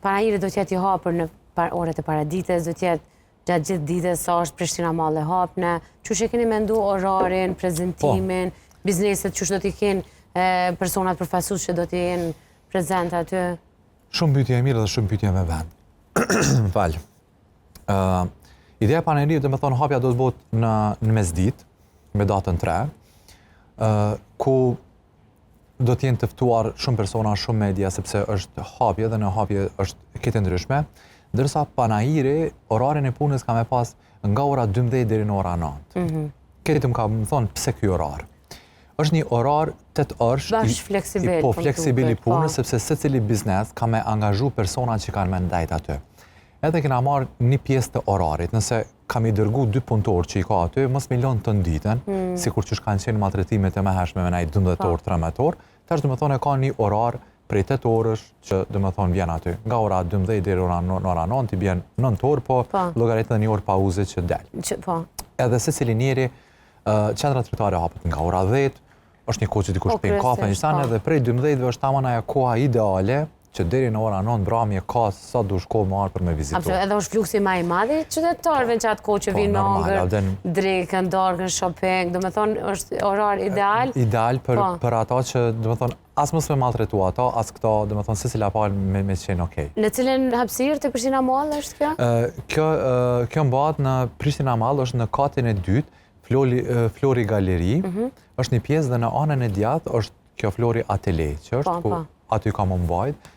Panajiri do t'jetë i hapur në orët e paradites, do t'jetë gjatë gjithë ditës sa është Prishtina Mall e hapne. Qysh e keni mendu orarin, prezentimin, bizneset, qysh do t'i kenë personat përfaqësues që do t'i jenë prezent aty? Shumë pyetje e mirë dhe shumë pyetje me vend. Fal. Ideja e panajrit, dhe me thonë, hapja do të bëhet në mesditë, me datën 3, ku do t'jenë të ftuar shumë persona, shumë media, sepse është hapje dhe në hapje është këtë ndryshme, ndërsa panajiri, orarin e punës ka me pas nga ora 12 deri në ora 9. Këtë më ka më thonë, pse ky orar? Është një orar 8 orësh fleksibil i punës, sepse secili biznes ka me angazhu persona që kanë me ndajt aty. Edhe kena marrë një pjesë të orarit, nëse kam i dërgu 2 punëtorë që i ka aty, mos milion të nditën, sikur që kanë qenë maltretimet e mëhershme me naj 12 orë, 13 orë, tash dhe me thonë e ka një orar prej 8 orësh që dhe me thonë vjen aty. Nga ora 12 deri ora 9 t'i bjen 9 orë, po llogaritet një orë pauze që del. Edhe secili njeri, qendra tregtare hapet nga ora 10, është një kohë që dikush pin kafe një sanë, edhe prej 12 është tamam ajo koha ideale që deri në ora 9 mbrëmje ka sa du shko marrë për me vizitu. Edhe është fluksi më i madh i qytetarëve që atë kohë që vinë me hëngër, drekën, darkën, shopping, do me thonë është orar ideal. Ideal për ata që, do me thonë, as mos me maltretu ata, as këta, do me thonë, secila palë me qenë okej. Në cilën hapësirë të Prishtina Mall është kjo? Kjo mbahet në Prishtina Mall, është në katin e dytë, Flori Galeri, është një pjesë dhe në anën e djathtë është kjo Flori Atelier, që është ku aty ka më mbajt.